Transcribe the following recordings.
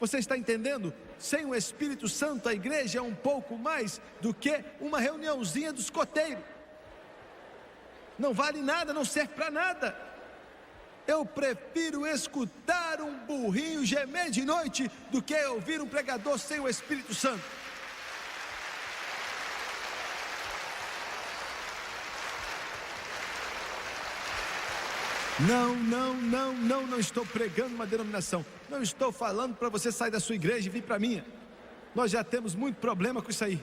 Você está entendendo? Sem o Espírito Santo, a igreja é um pouco mais do que uma reuniãozinha dos escoteiros. Não vale nada, não serve para nada. Eu prefiro escutar um burrinho gemer de noite do que ouvir um pregador sem o Espírito Santo. Não estou pregando uma denominação. Não estou falando para você sair da sua igreja e vir para a minha. Nós já temos muito problema com isso aí.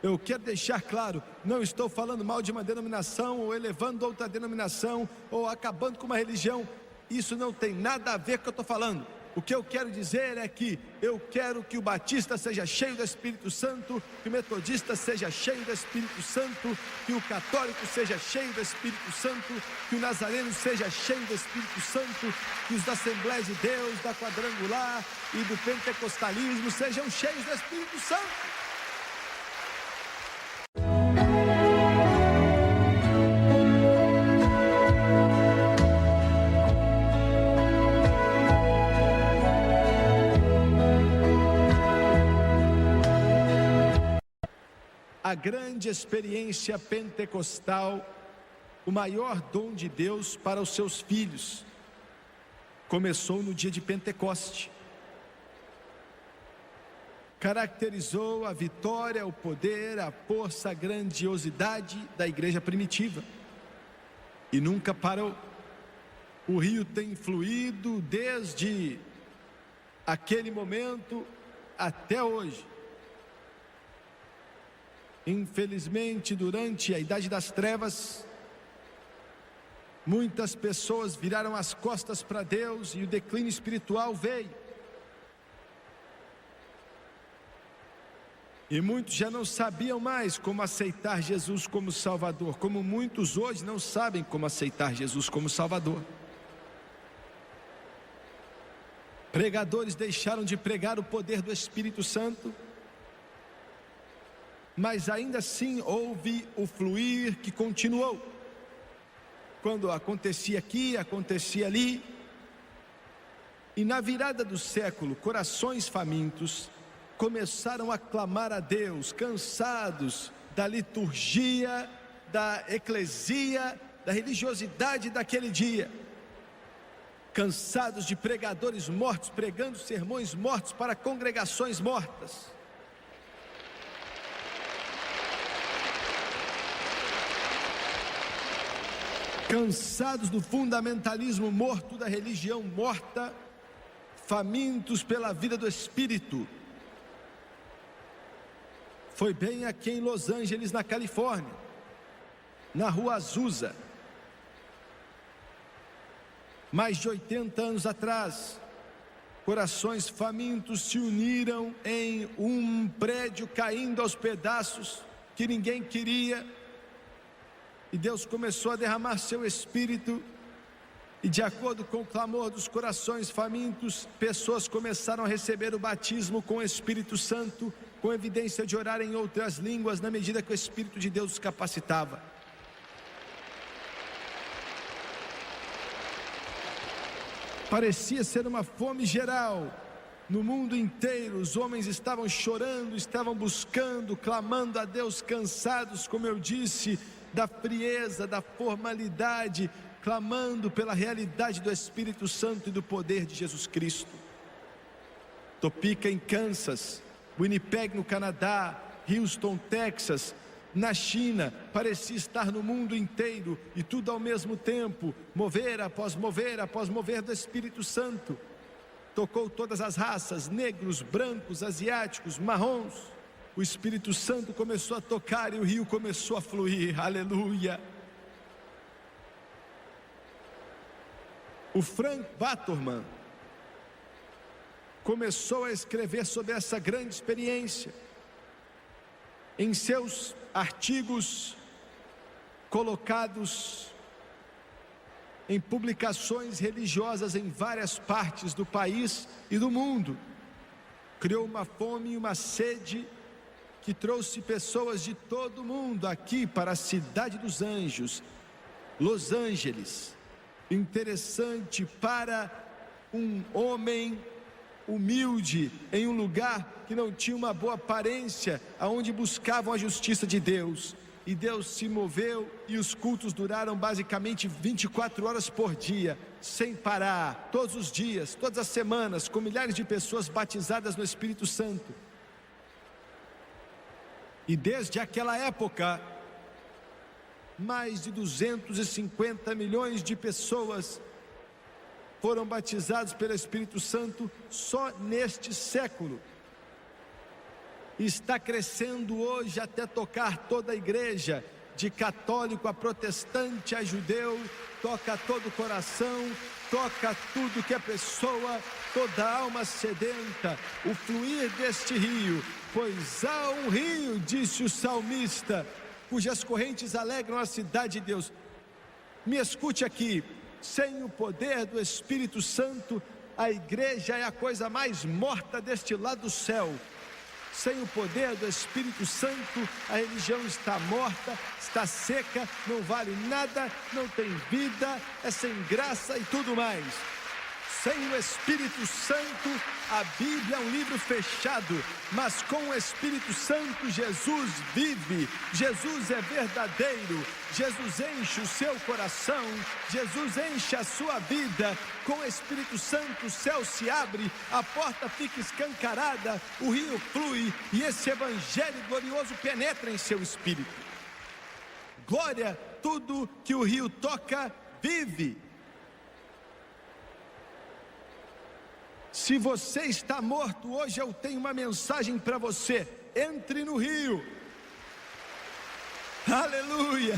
Eu quero deixar claro, não estou falando mal de uma denominação, ou elevando outra denominação, ou acabando com uma religião. Isso não tem nada a ver com o que eu estou falando. O que eu quero dizer é que eu quero que o batista seja cheio do Espírito Santo, que o metodista seja cheio do Espírito Santo, que o católico seja cheio do Espírito Santo, que o nazareno seja cheio do Espírito Santo, que os da Assembleia de Deus, da Quadrangular e do Pentecostalismo sejam cheios do Espírito Santo. A grande experiência pentecostal, o maior dom de Deus para os seus filhos, começou no dia de Pentecoste. Caracterizou a vitória, o poder, a força, a grandiosidade da igreja primitiva. E nunca parou. O rio tem fluído desde aquele momento até hoje. Infelizmente, durante a Idade das Trevas, muitas pessoas viraram as costas para Deus e o declínio espiritual veio. E muitos já não sabiam mais como aceitar Jesus como Salvador, como muitos hoje não sabem como aceitar Jesus como Salvador. Pregadores deixaram de pregar o poder do Espírito Santo, mas ainda assim houve o fluir que continuou. Quando acontecia aqui, acontecia ali. E na virada do século, corações famintos começaram a clamar a Deus, cansados da liturgia, da eclesia, da religiosidade daquele dia. Cansados de pregadores mortos, pregando sermões mortos para congregações mortas. Cansados do fundamentalismo morto, da religião morta, famintos pela vida do Espírito. Foi bem aqui em Los Angeles, na Califórnia, na rua Azusa. Mais de 80 anos atrás, corações famintos se uniram em um prédio caindo aos pedaços que ninguém queria. E Deus começou a derramar seu Espírito, e de acordo com o clamor dos corações famintos, pessoas começaram a receber o batismo com o Espírito Santo, com evidência de orar em outras línguas, na medida que o Espírito de Deus os capacitava. Parecia ser uma fome geral, no mundo inteiro. Os homens estavam chorando, estavam buscando, clamando a Deus, cansados, como eu disse, da frieza, da formalidade, clamando pela realidade do Espírito Santo e do poder de Jesus Cristo. Topeka, em Kansas, Winnipeg, no Canadá, Houston, Texas, na China, parecia estar no mundo inteiro, e tudo ao mesmo tempo, mover após mover do Espírito Santo. Tocou todas as raças, negros, brancos, asiáticos, marrons. O Espírito Santo começou a tocar e o rio começou a fluir, aleluia. O Frank Batterman começou a escrever sobre essa grande experiência. Em seus artigos colocados em publicações religiosas em várias partes do país e do mundo, criou uma fome e uma sede que trouxe pessoas de todo o mundo aqui para a Cidade dos Anjos, Los Angeles. Interessante, para um homem humilde, em um lugar que não tinha uma boa aparência, aonde buscavam a justiça de Deus. E Deus se moveu e os cultos duraram basicamente 24 horas por dia, sem parar, todos os dias, todas as semanas, com milhares de pessoas batizadas no Espírito Santo. E desde aquela época, mais de 250 milhões de pessoas foram batizadas pelo Espírito Santo só neste século. Está crescendo hoje até tocar toda a igreja, de católico a protestante a judeu, toca todo o coração, toca tudo que é pessoa, toda alma sedenta, o fluir deste rio, pois há um rio, disse o salmista, cujas correntes alegram a cidade de Deus. Me escute aqui, sem o poder do Espírito Santo, a igreja é a coisa mais morta deste lado do céu. Sem o poder do Espírito Santo, a religião está morta, está seca, não vale nada, não tem vida, é sem graça e tudo mais. Sem o Espírito Santo, a Bíblia é um livro fechado, mas com o Espírito Santo, Jesus vive, Jesus é verdadeiro, Jesus enche o seu coração, Jesus enche a sua vida. Com o Espírito Santo, o céu se abre, a porta fica escancarada, o rio flui e esse evangelho glorioso penetra em seu espírito. Glória, tudo que o rio toca, vive. Se você está morto, hoje eu tenho uma mensagem para você: entre no rio. Aleluia!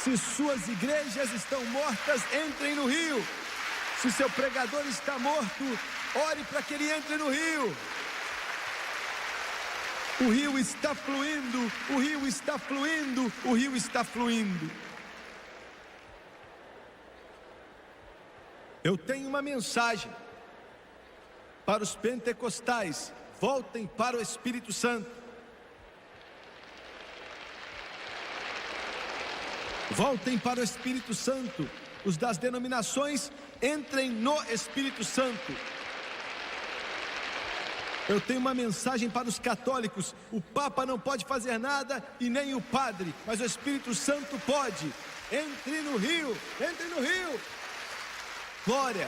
Se suas igrejas estão mortas, entrem no rio. Se seu pregador está morto, ore para que ele entre no rio. O rio está fluindo, o rio está fluindo, o rio está fluindo. Eu tenho uma mensagem para os pentecostais: voltem para o Espírito Santo. Voltem para o Espírito Santo. Os das denominações, entrem no Espírito Santo. Eu tenho uma mensagem para os católicos: o Papa não pode fazer nada e nem o padre, mas o Espírito Santo pode. Entre no rio, entre no rio. Glória.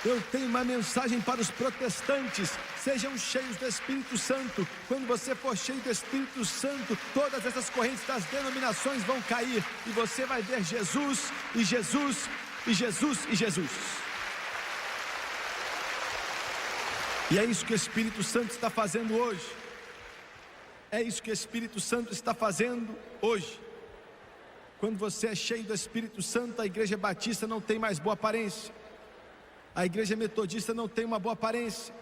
Eu tenho uma mensagem para os protestantes: sejam cheios do Espírito Santo. Quando você for cheio do Espírito Santo, todas essas correntes das denominações vão cair e você vai ver Jesus e Jesus e Jesus e Jesus. E é isso que o Espírito Santo está fazendo hoje. É isso que o Espírito Santo está fazendo hoje. Quando você é cheio do Espírito Santo, a igreja batista não tem mais boa aparência, a igreja metodista não tem uma boa aparência,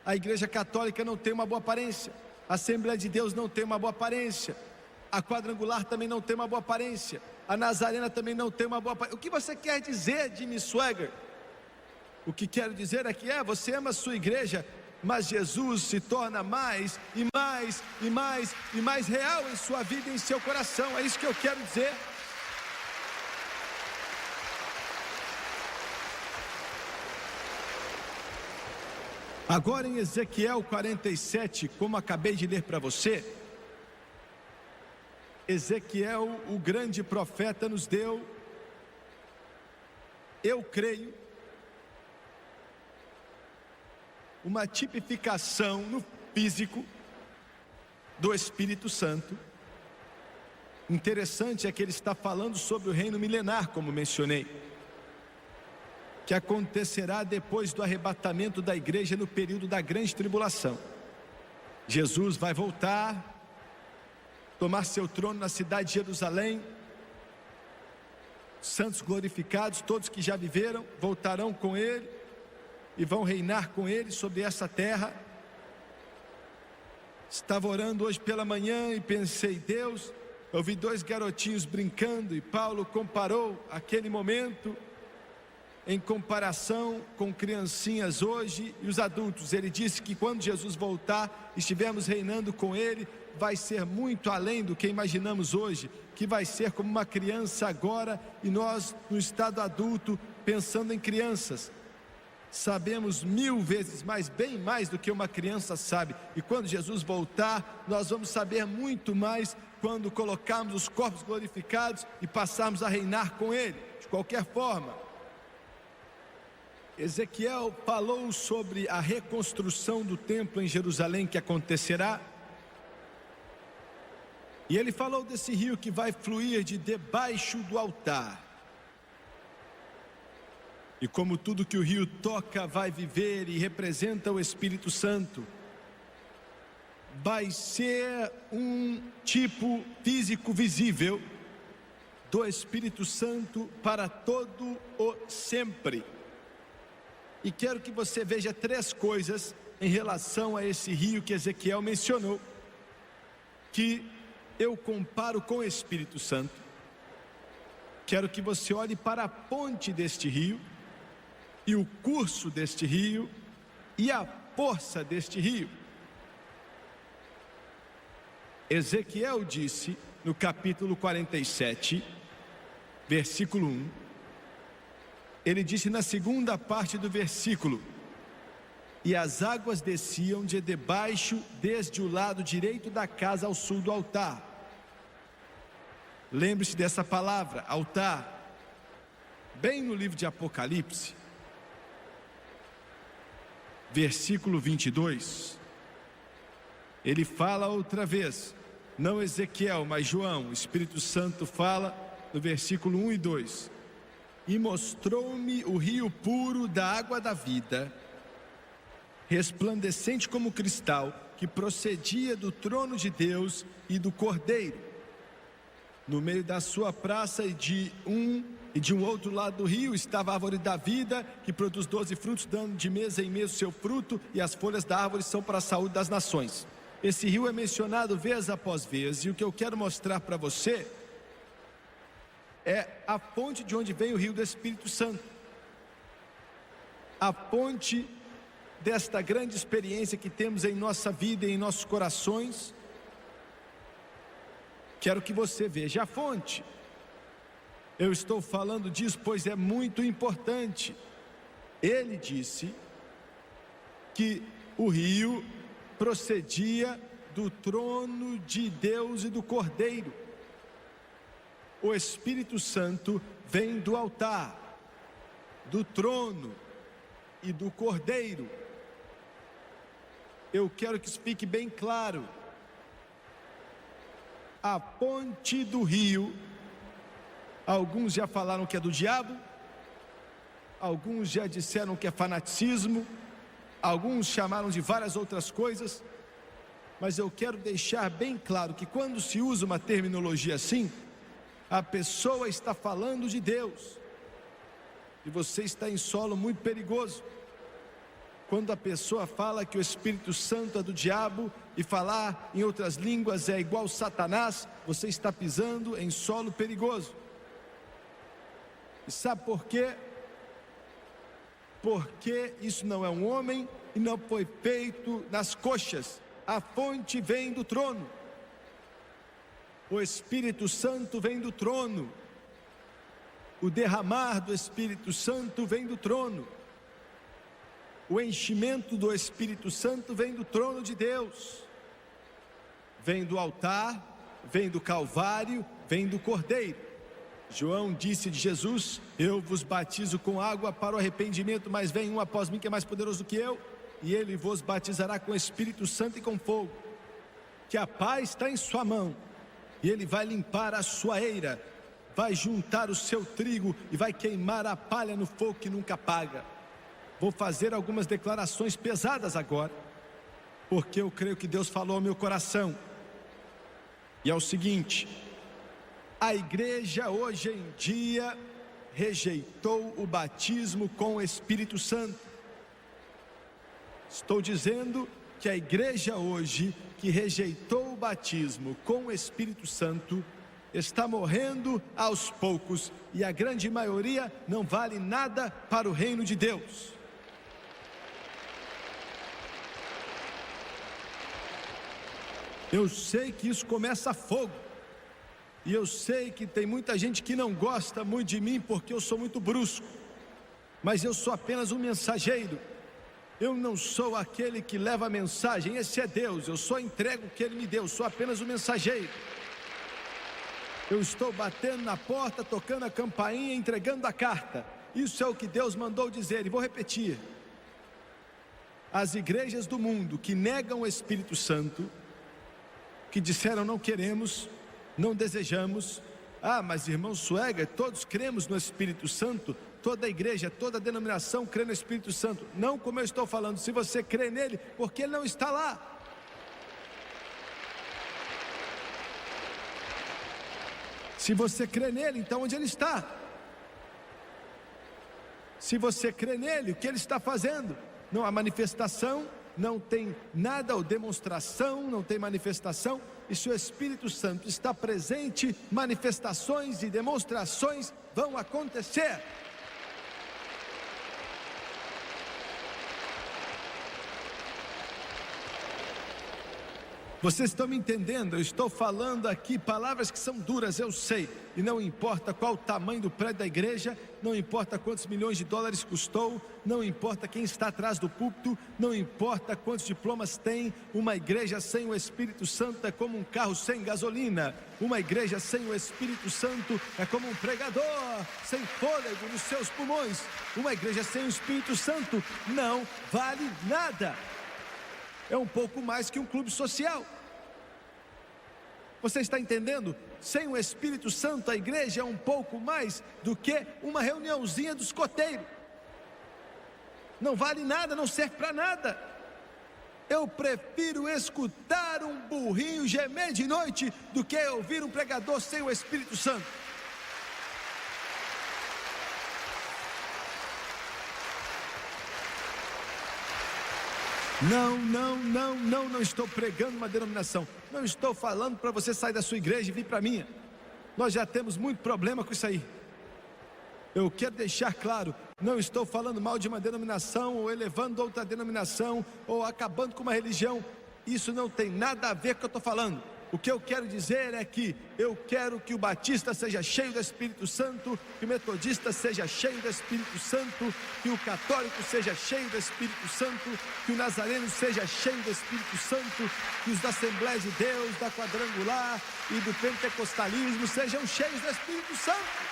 a igreja católica não tem uma boa aparência, a Assembleia de Deus não tem uma boa aparência, a Quadrangular também não tem uma boa aparência, a Nazarena também não tem uma boa aparência. O que você quer dizer, Jimmy Swaggart? O que quero dizer é que você ama a sua igreja, mas Jesus se torna mais e mais e mais e mais real em sua vida e em seu coração. É isso que eu quero dizer. Agora em Ezequiel 47, como acabei de ler para você, Ezequiel, o grande profeta, nos deu, eu creio, uma tipificação no físico do Espírito Santo. Interessante é que ele está falando sobre o reino milenar, como mencionei, que acontecerá depois do arrebatamento da igreja no período da grande tribulação. Jesus vai voltar, tomar seu trono na cidade de Jerusalém. Santos glorificados, todos que já viveram, voltarão com ele e vão reinar com ele sobre essa terra. Estava orando hoje pela manhã e pensei: Deus, eu vi dois garotinhos brincando e Paulo comparou aquele momento em comparação com criancinhas hoje e os adultos. Ele disse que quando Jesus voltar, estivermos reinando com ele, vai ser muito além do que imaginamos hoje, que vai ser como uma criança agora e nós no estado adulto pensando em crianças. Sabemos 1000 vezes mais, bem mais do que uma criança sabe. E quando Jesus voltar, nós vamos saber muito mais quando colocarmos os corpos glorificados e passarmos a reinar com Ele. De qualquer forma, Ezequiel falou sobre a reconstrução do templo em Jerusalém que acontecerá. E ele falou desse rio que vai fluir de debaixo do altar. E como tudo que o rio toca vai viver e representa o Espírito Santo, vai ser um tipo físico visível do Espírito Santo para todo o sempre. E quero que você veja 3 coisas em relação a esse rio que Ezequiel mencionou, que eu comparo com o Espírito Santo. Quero que você olhe para a ponte deste rio, e o curso deste rio, e a força deste rio. Ezequiel disse, no capítulo 47, versículo 1, ele disse na segunda parte do versículo: e as águas desciam de debaixo, desde o lado direito da casa ao sul do altar. Lembre-se dessa palavra, altar, bem no livro de Apocalipse, versículo 22, ele fala outra vez, não Ezequiel, mas João, o Espírito Santo fala no versículo 1 e 2, e mostrou-me o rio puro da água da vida, resplandecente como cristal, que procedia do trono de Deus e do Cordeiro. No meio da sua praça e de um outro lado do rio estava a árvore da vida, que produz 12 frutos, dando de mês em mês o seu fruto, e as folhas da árvore são para a saúde das nações. Esse rio é mencionado vez após vez, e o que eu quero mostrar para você é a fonte de onde vem o rio do Espírito Santo. A fonte desta grande experiência que temos em nossa vida e em nossos corações. Quero que você veja a fonte. Eu estou falando disso pois é muito importante. Ele disse que o rio procedia do trono de Deus e do Cordeiro. O Espírito Santo vem do altar, do trono e do Cordeiro. Eu quero que isso fique bem claro. A ponte do rio, alguns já falaram que é do diabo, alguns já disseram que é fanaticismo, alguns chamaram de várias outras coisas, mas eu quero deixar bem claro que quando se usa uma terminologia assim, a pessoa está falando de Deus, e você está em solo muito perigoso. Quando a pessoa fala que o Espírito Santo é do diabo e falar em outras línguas é igual Satanás, você está pisando em solo perigoso. E sabe por quê? Porque isso não é um homem e não foi feito nas coxas. A fonte vem do trono. O Espírito Santo vem do trono. O derramar do Espírito Santo vem do trono. O enchimento do Espírito Santo vem do trono de Deus, vem do altar, vem do Calvário, vem do Cordeiro. João disse de Jesus: eu vos batizo com água para o arrependimento, mas vem um após mim que é mais poderoso do que eu, e ele vos batizará com o Espírito Santo e com fogo. Que a paz está em sua mão, e ele vai limpar a sua eira, vai juntar o seu trigo e vai queimar a palha no fogo que nunca apaga. Vou fazer algumas declarações pesadas agora, porque eu creio que Deus falou ao meu coração. E é o seguinte: a igreja hoje em dia rejeitou o batismo com o Espírito Santo. Estou dizendo que a igreja hoje que rejeitou o batismo com o Espírito Santo está morrendo aos poucos, e a grande maioria não vale nada para o reino de Deus. Eu sei que isso começa a fogo. E eu sei que tem muita gente que não gosta muito de mim porque eu sou muito brusco. Mas eu sou apenas um mensageiro. Eu não sou aquele que leva a mensagem, esse é Deus. Eu só entrego o que Ele me deu, eu sou apenas um mensageiro. Eu estou batendo na porta, tocando a campainha, entregando a carta. Isso é o que Deus mandou dizer, e vou repetir. As igrejas do mundo que negam o Espírito Santo, que disseram não queremos, não desejamos. Mas irmão Suega, todos cremos no Espírito Santo, toda a igreja, toda a denominação crê no Espírito Santo. Não como eu estou falando, se você crê nele, porque ele não está lá. Se você crê nele, então onde ele está? Se você crê nele, o que ele está fazendo? Não há manifestação, não tem nada, ou demonstração, não tem manifestação. E se o Espírito Santo está presente, manifestações e demonstrações vão acontecer. Vocês estão me entendendo? Eu estou falando aqui palavras que são duras, eu sei. E não importa qual o tamanho do prédio da igreja, não importa quantos milhões de dólares custou, não importa quem está atrás do púlpito, não importa quantos diplomas tem. Uma igreja sem o Espírito Santo é como um carro sem gasolina. Uma igreja sem o Espírito Santo é como um pregador sem fôlego nos seus pulmões. Uma igreja sem o Espírito Santo não vale nada. É um pouco mais que um clube social. Você está entendendo? Sem o Espírito Santo, a igreja é um pouco mais do que uma reuniãozinha dos escoteiro. Não vale nada, não serve para nada. Eu prefiro escutar um burrinho gemer de noite do que ouvir um pregador sem o Espírito Santo. Não estou pregando uma denominação. Não estou falando para você sair da sua igreja e vir para a minha. Nós já temos muito problema com isso aí. Eu quero deixar claro, não estou falando mal de uma denominação, ou elevando outra denominação, ou acabando com uma religião. Isso não tem nada a ver com o que eu estou falando. O que eu quero dizer é que eu quero que o batista seja cheio do Espírito Santo, que o metodista seja cheio do Espírito Santo, que o católico seja cheio do Espírito Santo, que o nazareno seja cheio do Espírito Santo, que os da Assembleia de Deus, da Quadrangular e do pentecostalismo sejam cheios do Espírito Santo.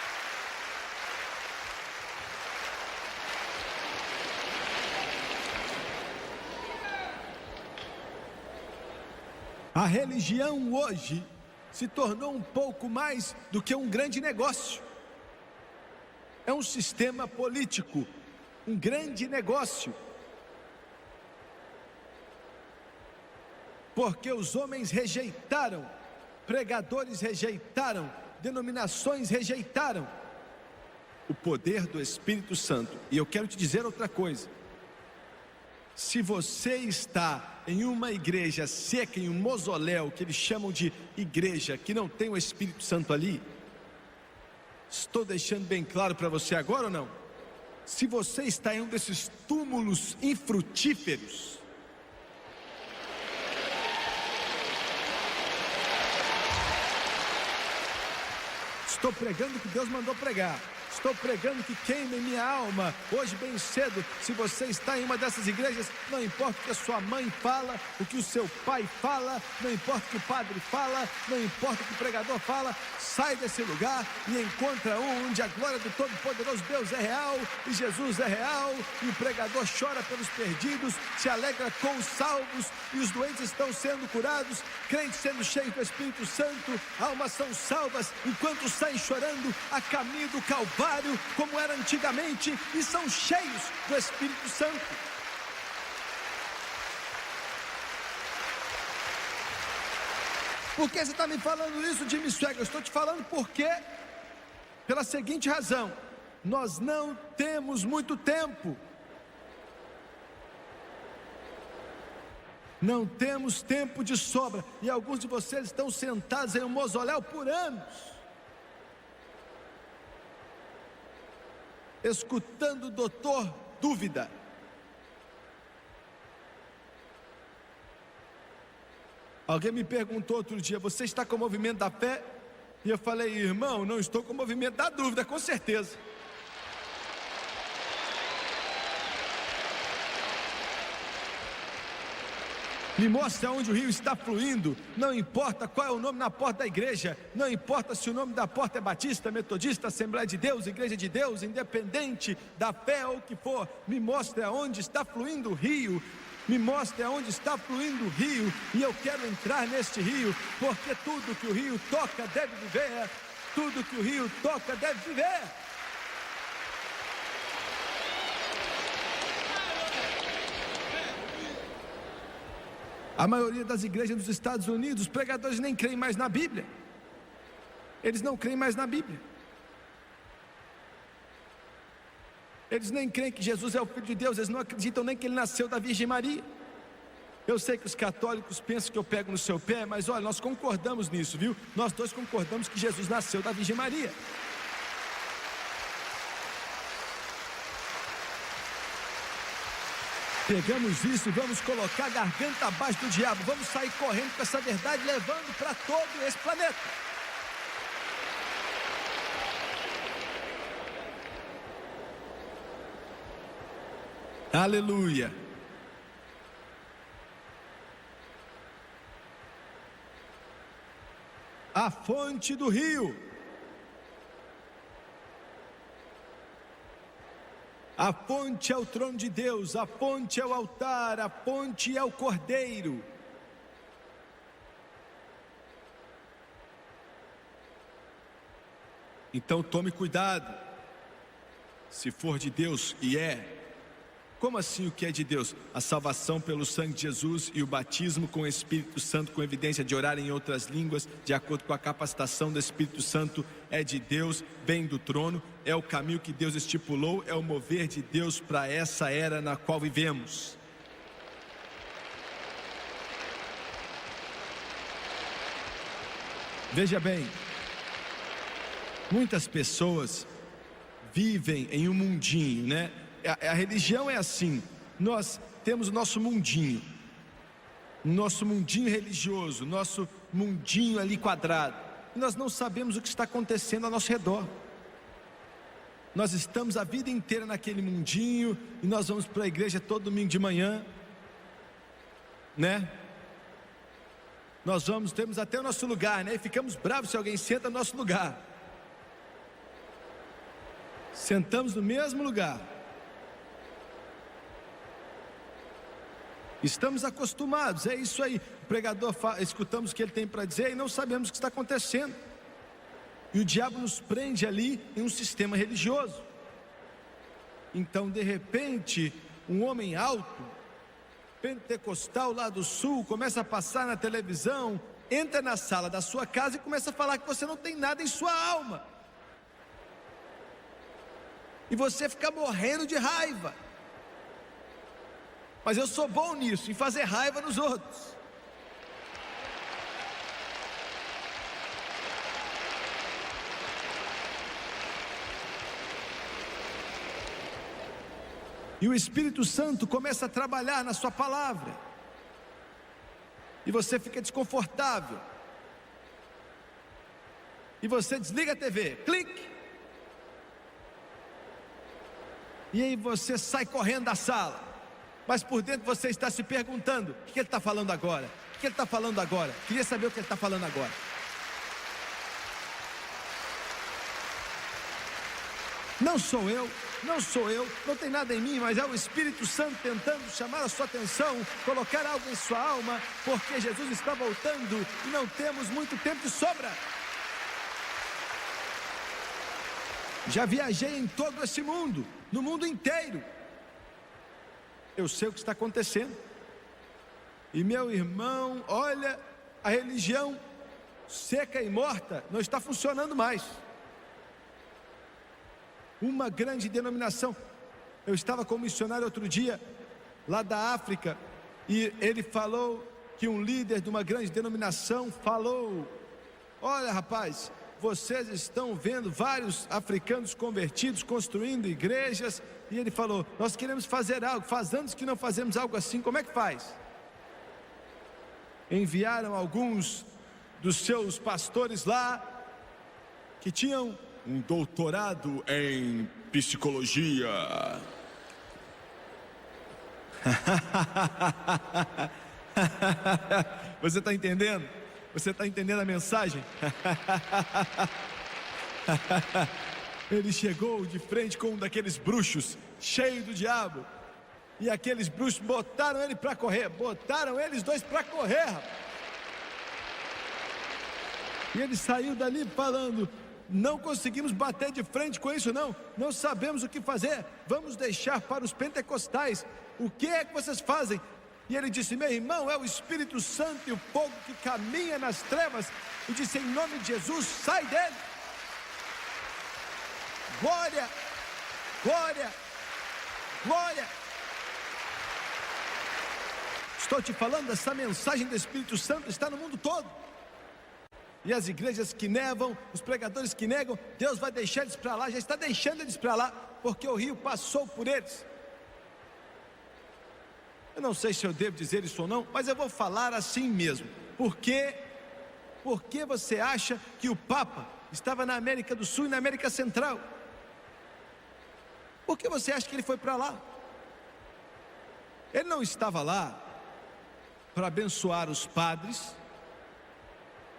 A religião hoje se tornou um pouco mais do que um grande negócio. É um sistema político, um grande negócio. Porque os homens rejeitaram, pregadores rejeitaram, denominações rejeitaram o poder do Espírito Santo. E eu quero te dizer outra coisa. Se você está em uma igreja seca, em um mausoléu, que eles chamam de igreja, que não tem o Espírito Santo ali, estou deixando bem claro para você agora ou não? Se você está em um desses túmulos infrutíferos, estou pregando o que Deus mandou pregar. Estou pregando que queima em minha alma, hoje bem cedo. Se você está em uma dessas igrejas, não importa o que a sua mãe fala, o que o seu pai fala, não importa o que o padre fala, não importa o que o pregador fala, sai desse lugar e encontra onde a glória do Todo-Poderoso Deus é real, e Jesus é real, e o pregador chora pelos perdidos, se alegra com os salvos, e os doentes estão sendo curados, crentes sendo cheios do Espírito Santo, almas são salvas, enquanto saem chorando a caminho do Calvário, como era antigamente, e são cheios do Espírito Santo. Por que você está me falando isso, Jimmy Swagger? Eu estou te falando porque, pela seguinte razão: nós não temos muito tempo. Não temos tempo de sobra. E alguns de vocês estão sentados em um mausoléu por anos, escutando o doutor Dúvida. Alguém me perguntou outro dia: você está com o movimento da fé? E eu falei: irmão, não estou com o movimento da dúvida, com certeza. Me mostra onde o rio está fluindo. Não importa qual é o nome na porta da igreja. Não importa se o nome da porta é Batista, Metodista, Assembleia de Deus, Igreja de Deus, independente da fé ou o que for. Me mostra onde está fluindo o rio. Me mostra onde está fluindo o rio. E eu quero entrar neste rio, porque tudo que o rio toca deve viver. Tudo que o rio toca deve viver. A maioria das igrejas dos Estados Unidos, os pregadores nem creem mais na Bíblia. Eles não creem mais na Bíblia. Eles nem creem que Jesus é o Filho de Deus. Eles não acreditam nem que Ele nasceu da Virgem Maria. Eu sei que os católicos pensam que eu pego no seu pé, mas olha, nós concordamos nisso, viu? Nós dois concordamos que Jesus nasceu da Virgem Maria. Pegamos isso e vamos colocar a garganta abaixo do diabo. Vamos sair correndo com essa verdade, levando para todo esse planeta. Aleluia. A fonte do rio. A fonte é o trono de Deus, a fonte é o altar, a fonte é o cordeiro. Então tome cuidado, se for de Deus, e é. Como assim o que é de Deus? A salvação pelo sangue de Jesus e o batismo com o Espírito Santo, com evidência de orar em outras línguas, de acordo com a capacitação do Espírito Santo, é de Deus, vem do trono, é o caminho que Deus estipulou, é o mover de Deus para essa era na qual vivemos. Veja bem, muitas pessoas vivem em um mundinho, né? A religião é assim, nós temos o nosso mundinho religioso, nosso mundinho ali quadrado, e nós não sabemos o que está acontecendo ao nosso redor. Nós estamos a vida inteira naquele mundinho, e nós vamos para a igreja todo domingo de manhã, né? Nós vamos, temos até o nosso lugar, né? E ficamos bravos se alguém senta no nosso lugar. Sentamos no mesmo lugar. Estamos acostumados, é isso aí. O pregador escutamos o que ele tem para dizer e não sabemos o que está acontecendo. E o diabo nos prende ali em um sistema religioso. Então, de repente, um homem alto, pentecostal lá do sul, começa a passar na televisão, entra na sala da sua casa e começa a falar que você não tem nada em sua alma. E você fica morrendo de raiva. Mas eu sou bom nisso, em fazer raiva nos outros. E o Espírito Santo começa a trabalhar na sua palavra. E você fica desconfortável. E você desliga a TV, clique. E aí você sai correndo da sala. Mas por dentro você está se perguntando: o que ele está falando agora? O que ele está falando agora? Queria saber o que ele está falando agora. Não sou eu, não tem nada em mim, mas é o Espírito Santo tentando chamar a sua atenção, colocar algo em sua alma, porque Jesus está voltando e não temos muito tempo de sobra. Já viajei em todo esse mundo, no mundo inteiro. Eu sei o que está acontecendo. E meu irmão, olha, a religião seca e morta não está funcionando mais. Uma grande denominação. Eu estava com um missionário outro dia, lá da África, e ele falou que um líder de uma grande denominação falou: olha, rapaz, vocês estão vendo vários africanos convertidos, construindo igrejas. E ele falou: nós queremos fazer algo, faz anos que não fazemos algo assim, como é que faz? enviaram alguns dos seus pastores lá, que tinham um doutorado em psicologia. Você está entendendo? Você está entendendo a mensagem? Ele chegou de frente com um daqueles bruxos, cheio do diabo. E aqueles bruxos botaram ele para correr. Botaram eles dois para correr, rapaz. E ele saiu dali falando: não conseguimos bater de frente com isso, não sabemos o que fazer, vamos deixar para os pentecostais. O que é que vocês fazem? E ele disse: meu irmão, é o Espírito Santo e o fogo que caminha nas trevas. E disse: em nome de Jesus, sai dele. Glória, glória, glória. Estou te falando, essa mensagem do Espírito Santo está no mundo todo. E as igrejas que negam, os pregadores que negam, Deus vai deixar eles para lá, já está deixando eles para lá, porque o rio passou por eles. Eu não sei se eu devo dizer isso ou não, mas eu vou falar assim mesmo. Por que você acha que o Papa estava na América do Sul e na América Central? Por que você acha que ele foi para lá? Ele não estava lá para abençoar os padres.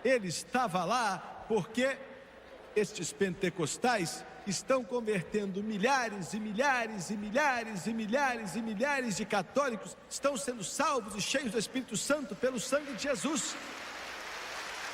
Ele estava lá porque estes pentecostais estão convertendo milhares e milhares e milhares e milhares e milhares de católicos, estão sendo salvos e cheios do Espírito Santo pelo sangue de Jesus.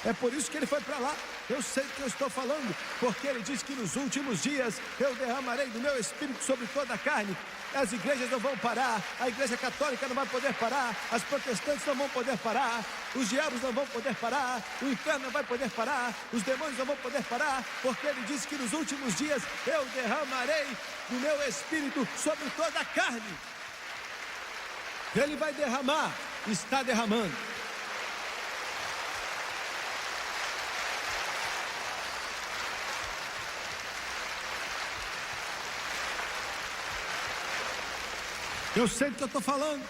É por isso que ele foi para lá. Eu sei do que eu estou falando, porque ele diz que nos últimos dias eu derramarei do meu Espírito sobre toda a carne. As igrejas não vão parar, a igreja católica não vai poder parar, as protestantes não vão poder parar, os diabos não vão poder parar, o inferno não vai poder parar, os demônios não vão poder parar, porque ele disse que nos últimos dias eu derramarei do meu Espírito sobre toda a carne. Ele vai derramar, está derramando. Eu sei do que eu estou falando.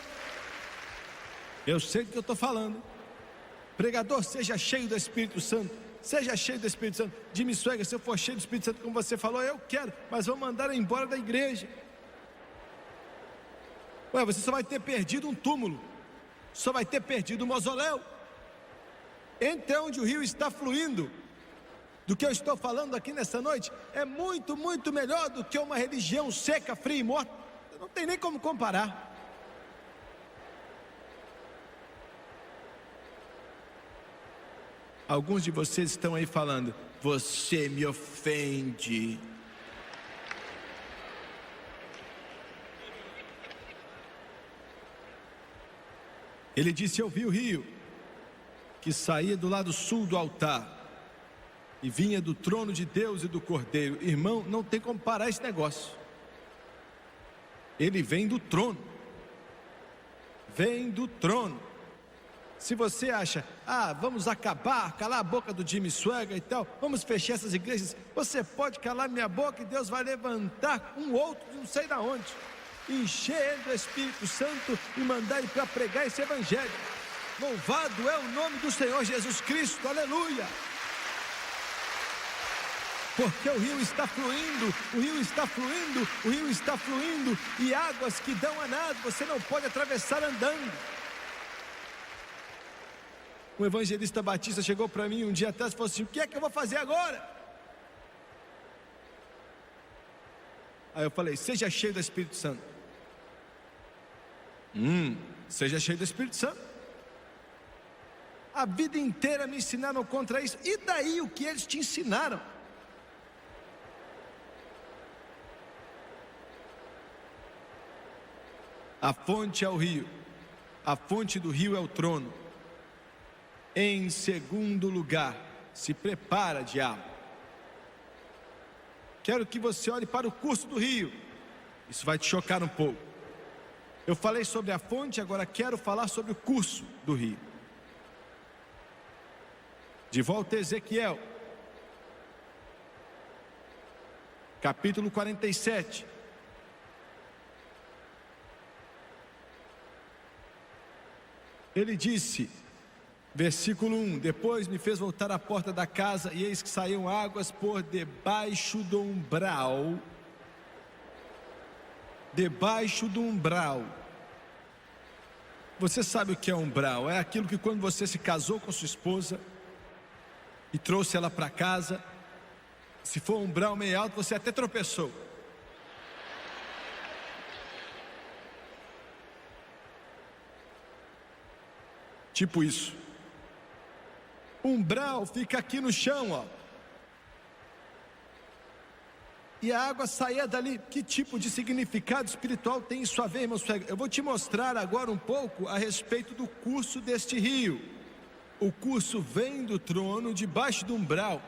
Eu sei do que eu estou falando. Pregador, seja cheio do Espírito Santo. Seja cheio do Espírito Santo. Jimmy Swaggart, se eu for cheio do Espírito Santo, como você falou, eu quero, mas vão mandar eu embora da igreja. Ué, você só vai ter perdido um túmulo. Só vai ter perdido um mausoléu. Entre onde o rio está fluindo, do que eu estou falando aqui nessa noite, é muito, muito melhor do que uma religião seca, fria e morta. Não tem nem como comparar. Alguns de vocês estão aí falando: você me ofende. Ele disse: eu vi o rio que saía do lado sul do altar e vinha do trono de Deus e do Cordeiro. Irmão, não tem como parar esse negócio. Ele vem do trono. Vem do trono. Se você acha: vamos calar a boca do Jimmy Swaggart e tal, vamos fechar essas igrejas, você pode calar minha boca e Deus vai levantar um outro de não sei da onde, encher ele do Espírito Santo e mandar ele para pregar esse evangelho. Louvado é o nome do Senhor Jesus Cristo, aleluia. Porque o rio está fluindo, o rio está fluindo, o rio está fluindo, e águas que dão a nada, você não pode atravessar andando. Um evangelista batista chegou para mim um dia atrás e falou assim: o que é que eu vou fazer agora? Aí eu falei: seja cheio do Espírito Santo. Seja cheio do Espírito Santo. A vida inteira me ensinaram contra isso. E daí o que eles te ensinaram? A fonte é o rio, a fonte do rio é o trono. Em segundo lugar, se prepara, diabo. Quero que você olhe para o curso do rio. Isso vai te chocar um pouco. Eu falei sobre a fonte, agora quero falar sobre o curso do rio. De volta a Ezequiel, capítulo 47. Ele disse: Versículo 1: Depois me fez voltar à porta da casa, e eis que saíam águas por debaixo do umbral. Debaixo do umbral. Você sabe o que é umbral? É aquilo que quando você se casou com sua esposa e trouxe ela para casa, se for um umbral meio alto, você até tropeçou. Tipo isso. Umbral fica aqui no chão, ó. E a água saía dali. Que tipo de significado espiritual tem isso a ver, irmãos? Eu vou te mostrar agora um pouco a respeito do curso deste rio. O curso vem do trono, debaixo do umbral.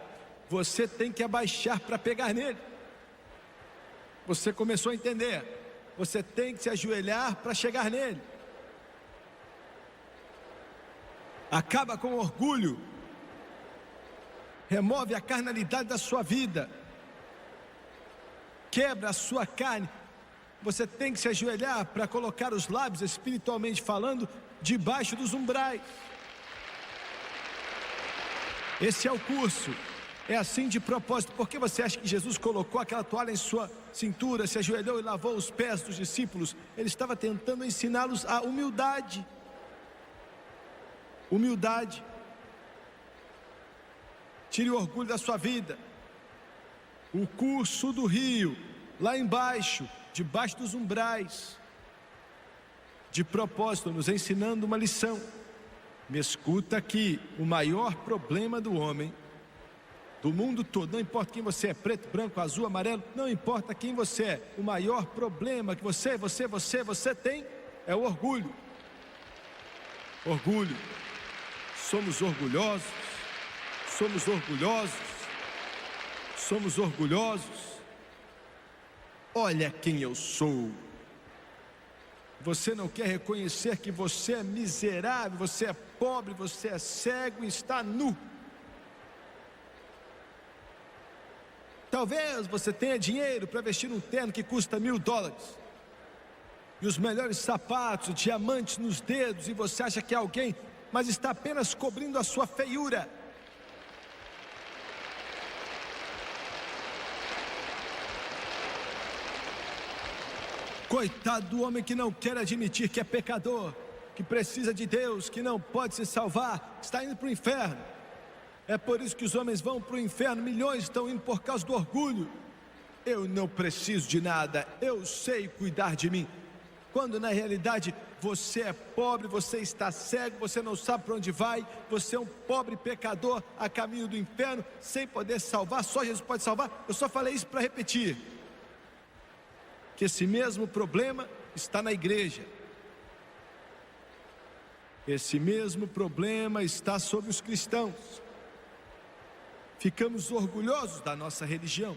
Você tem que abaixar para pegar nele. Você começou a entender. Você tem que se ajoelhar para chegar nele. Acaba com o orgulho. Remove a carnalidade da sua vida. Quebra a sua carne. Você tem que se ajoelhar para colocar os lábios, espiritualmente falando, debaixo dos umbrais. Esse é o curso. É assim de propósito. Por que você acha que Jesus colocou aquela toalha em sua cintura, se ajoelhou e lavou os pés dos discípulos? Ele estava tentando ensiná-los a humildade. Humildade. Tire o orgulho da sua vida. O curso do rio, lá embaixo, debaixo dos umbrais, de propósito, nos ensinando uma lição. Me escuta aqui: o maior problema do homem, do mundo todo, não importa quem você é, preto, branco, azul, amarelo, não importa quem você é, o maior problema que você tem é o orgulho. Orgulho. Somos orgulhosos. Somos orgulhosos. Somos orgulhosos. Olha quem eu sou. Você não quer reconhecer que você é miserável, você é pobre, você é cego e está nu. Talvez você tenha dinheiro para vestir um terno que custa $1000 e os melhores sapatos, diamantes nos dedos, e você acha que é alguém, mas está apenas cobrindo a sua feiura. Coitado do homem que não quer admitir que é pecador, que precisa de Deus, que não pode se salvar, está indo para o inferno. É por isso que os homens vão para o inferno. Milhões estão indo por causa do orgulho. Eu não preciso de nada, eu sei cuidar de mim. Quando na realidade você é pobre, você está cego, você não sabe para onde vai, você é um pobre pecador a caminho do inferno, sem poder salvar, só Jesus pode salvar. Eu só falei isso para repetir que esse mesmo problema está na igreja. Esse mesmo problema está sobre os cristãos. Ficamos orgulhosos da nossa religião.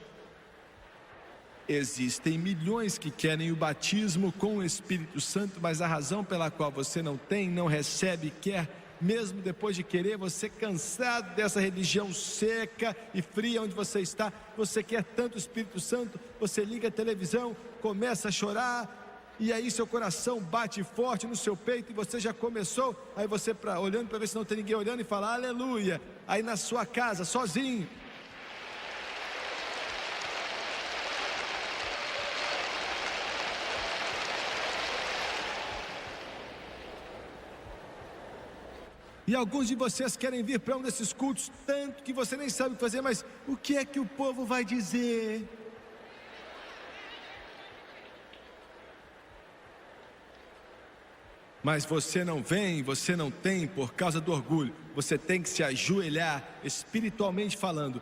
Existem milhões que querem o batismo com o Espírito Santo, mas a razão pela qual você não tem, não recebe, quer, mesmo depois de querer, você cansado dessa religião seca e fria onde você está, você quer tanto o Espírito Santo, você liga a televisão, começa a chorar, e aí seu coração bate forte no seu peito, e você já começou, aí você olhando para ver se não tem ninguém olhando, e fala aleluia, aí na sua casa, sozinho. E alguns de vocês querem vir para um desses cultos, tanto que você nem sabe o que fazer, mas o que é que o povo vai dizer? Mas você não vem, você não tem por causa do orgulho. Você tem que se ajoelhar, espiritualmente falando,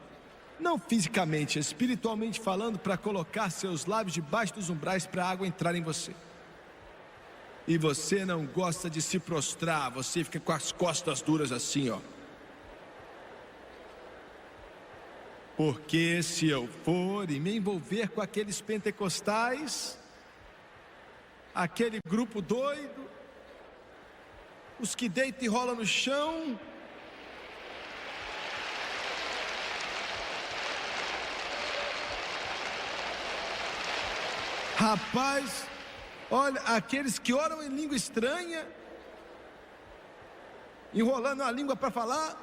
não fisicamente, espiritualmente falando, para colocar seus lábios debaixo dos umbrais para a água entrar em você. E você não gosta de se prostrar, você fica com as costas duras assim, ó. Porque se eu for e me envolver com aqueles pentecostais, aquele grupo doido, os que deitam e rolam no chão, rapaz, olha, aqueles que oram em língua estranha, enrolando a língua para falar,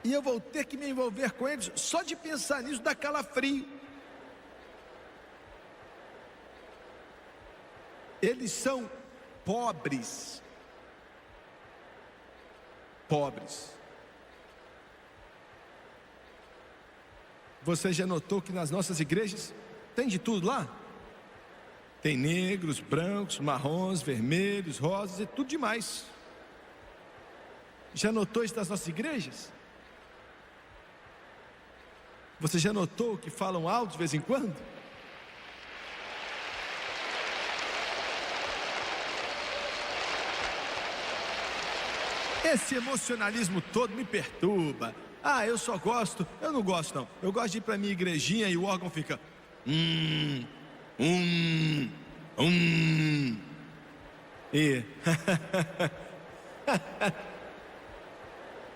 e eu vou ter que me envolver com eles. Só de pensar nisso dá calafrio. Eles são pobres. Pobres. Você já notou que nas nossas igrejas tem de tudo lá? Tem negros, brancos, marrons, vermelhos, rosas e tudo demais. Já notou isso nas nossas igrejas? Você já notou que falam alto de vez em quando? Esse emocionalismo todo me perturba. Ah, eu só gosto, eu não gosto não. Eu gosto de ir para minha igrejinha e o órgão fica E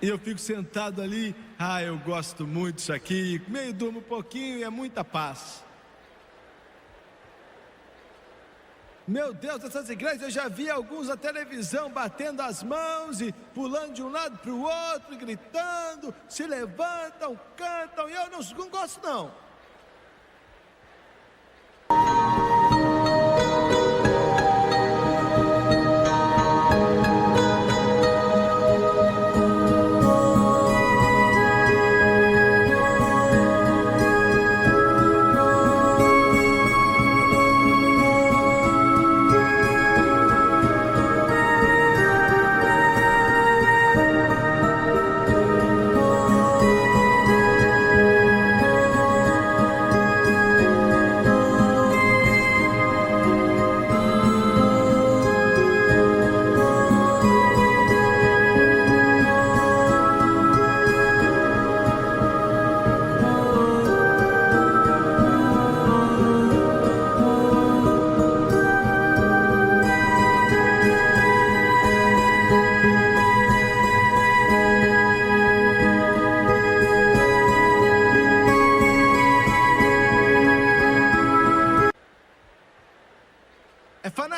e eu fico sentado ali, eu gosto muito disso aqui, meio durmo um pouquinho e é muita paz. Meu Deus, essas igrejas, eu já vi alguns na televisão batendo as mãos e pulando de um lado para o outro, gritando, se levantam, cantam, e eu não gosto não.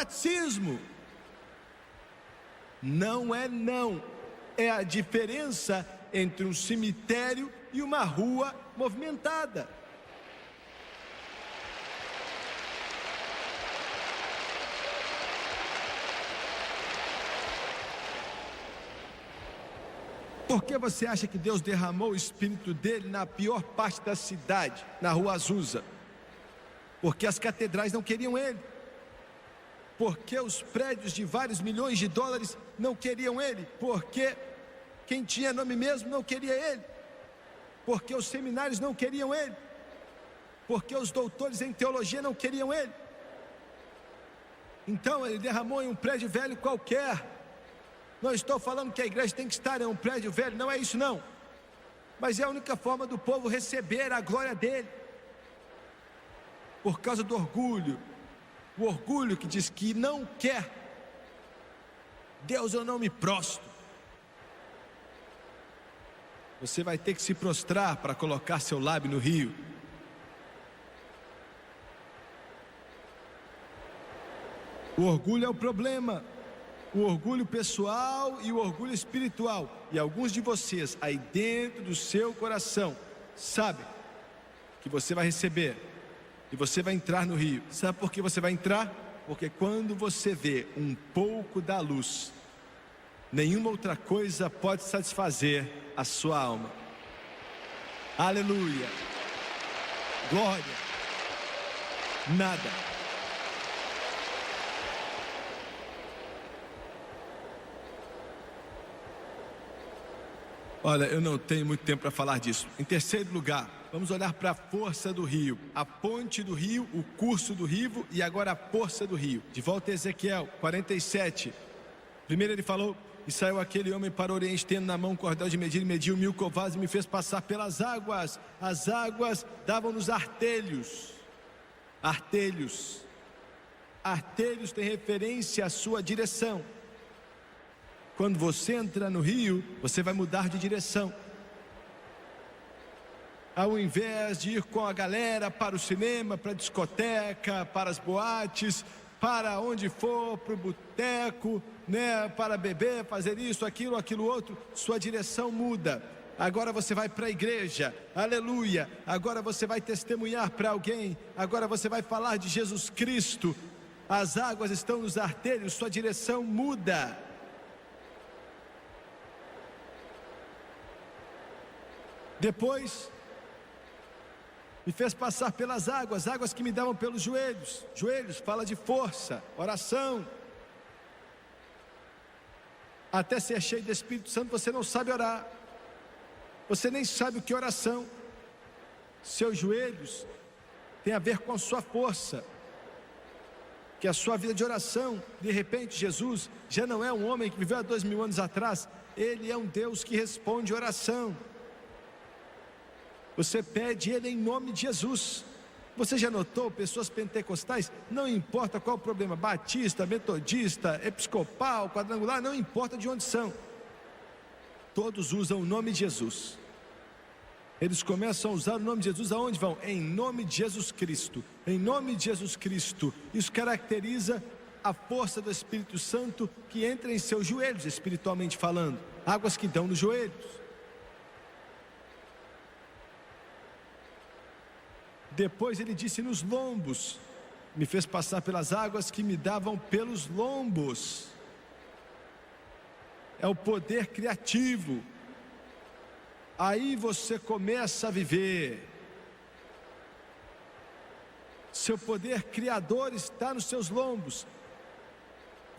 Fanaticismo. Não é não. É a diferença entre um cemitério e uma rua movimentada. Por que você acha que Deus derramou o Espírito dele na pior parte da cidade, na rua Azusa? Porque as catedrais não queriam ele. Porque os prédios de vários milhões de dólares não queriam ele. Porque quem tinha nome mesmo não queria ele. Porque os seminários não queriam ele. Porque os doutores em teologia não queriam ele. Então ele derramou em um prédio velho qualquer. Não estou falando que a igreja tem que estar em um prédio velho, não é isso não. Mas é a única forma do povo receber a glória dele. Por causa do orgulho. O orgulho que diz que não quer. Deus, eu não me prostro. Você vai ter que se prostrar para colocar seu lábio no rio. O orgulho é o problema. O orgulho pessoal e o orgulho espiritual. E alguns de vocês aí dentro do seu coração sabem que você vai receber. E você vai entrar no rio. Sabe por que você vai entrar? Porque quando você vê um pouco da luz, nenhuma outra coisa pode satisfazer a sua alma. Aleluia. Glória. Nada. Olha, eu não tenho muito tempo para falar disso. Em terceiro lugar, vamos olhar para a força do rio. A ponte do rio, o curso do rio e agora a força do rio. De volta a Ezequiel 47. Primeiro ele falou: e saiu aquele homem para o oriente, tendo na mão um cordel de medir, e mediu 1000 covados e me fez passar pelas águas. As águas davam-nos artelhos. Artelhos. Artelhos tem referência à sua direção. Quando você entra no rio, você vai mudar de direção. Ao invés de ir com a galera para o cinema, para a discoteca, para as boates, para onde for, para o boteco, né, para beber, fazer isso, aquilo outro, sua direção muda. Agora você vai para a igreja, aleluia. Agora você vai testemunhar para alguém, agora você vai falar de Jesus Cristo. As águas estão nos artérios, sua direção muda. Depois me fez passar pelas águas, águas que me davam pelos joelhos. Joelhos fala de força, oração. Até ser cheio do Espírito Santo você não sabe orar. Você nem sabe o que é oração. Seus joelhos tem a ver com a sua força. Que a sua vida de oração, de repente Jesus já não é um homem que viveu há 2000 anos atrás. Ele é um Deus que responde oração. Você pede Ele em nome de Jesus. Você já notou, pessoas pentecostais, não importa qual o problema, batista, metodista, episcopal, quadrangular, não importa de onde são, todos usam o nome de Jesus. Eles começam a usar o nome de Jesus aonde vão? Em nome de Jesus Cristo. Em nome de Jesus Cristo. Isso caracteriza a força do Espírito Santo que entra em seus joelhos, espiritualmente falando. Águas que dão nos joelhos. Depois ele disse nos lombos, me fez passar pelas águas que me davam pelos lombos. É o poder criativo. Aí você começa a viver. Seu poder criador está nos seus lombos.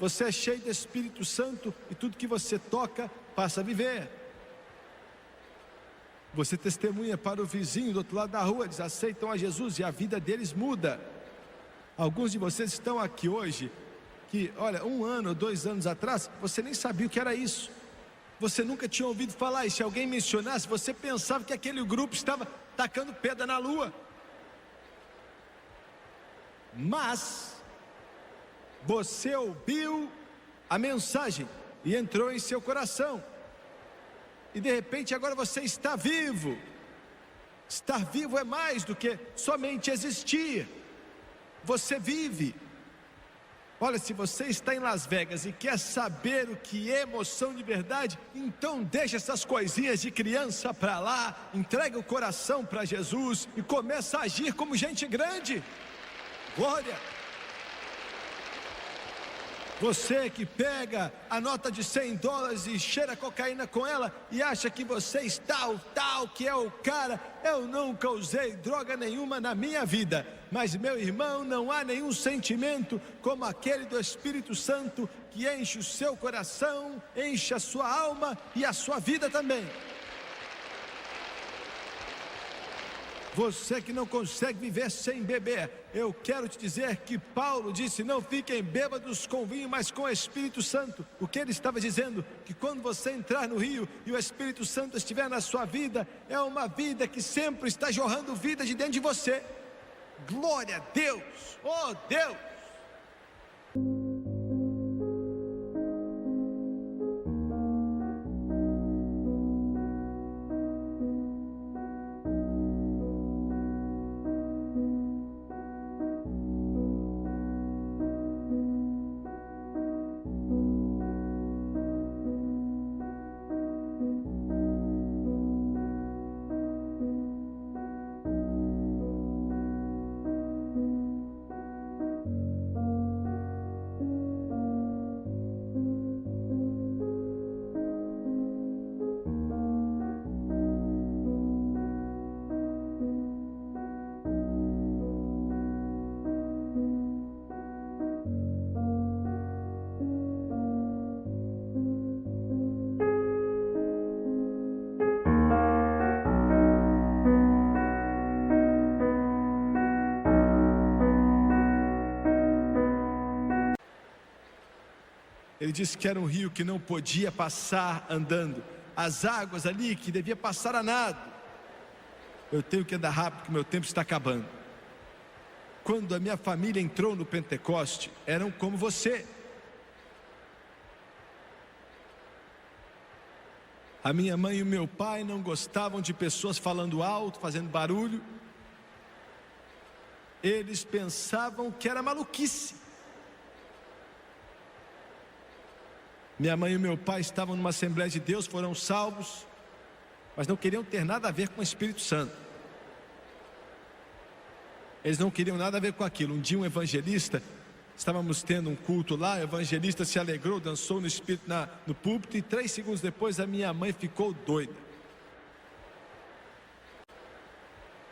Você é cheio do Espírito Santo e tudo que você toca passa a viver. Você testemunha para o vizinho do outro lado da rua, eles aceitam a Jesus e a vida deles muda. Alguns de vocês estão aqui hoje, que olha, 1 ano ou 2 anos atrás, você nem sabia o que era isso. Você nunca tinha ouvido falar, e se alguém mencionasse, você pensava que aquele grupo estava tacando pedra na lua. Mas, você ouviu a mensagem e entrou em seu coração. E de repente agora você está vivo. Estar vivo é mais do que somente existir. Você vive. Olha, se você está em Las Vegas e quer saber o que é emoção de verdade, então deixa essas coisinhas de criança para lá, entrega o coração para Jesus e começa a agir como gente grande. Glória! Você que pega a nota de $100 e cheira cocaína com ela e acha que você está o tal que é o cara. Eu nunca usei droga nenhuma na minha vida, mas meu irmão, não há nenhum sentimento como aquele do Espírito Santo que enche o seu coração, enche a sua alma e a sua vida também. Você que não consegue viver sem beber, eu quero te dizer que Paulo disse, não fiquem bêbados com vinho, mas com o Espírito Santo. O que ele estava dizendo? Que quando você entrar no rio e o Espírito Santo estiver na sua vida, é uma vida que sempre está jorrando vida de dentro de você. Glória a Deus! Oh Deus! Ele disse que era um rio que não podia passar andando. As águas ali que devia passar a nado. Eu tenho que andar rápido porque meu tempo está acabando. Quando a minha família entrou no Pentecoste, eram como você. A minha mãe e o meu pai não gostavam de pessoas falando alto, fazendo barulho. Eles pensavam que era maluquice. Minha mãe e meu pai estavam numa Assembleia de Deus, foram salvos, mas não queriam ter nada a ver com o Espírito Santo. Eles não queriam nada a ver com aquilo. Um dia um evangelista, estávamos tendo um culto lá, o evangelista se alegrou, dançou no Espírito no púlpito, e 3 segundos depois a minha mãe ficou doida.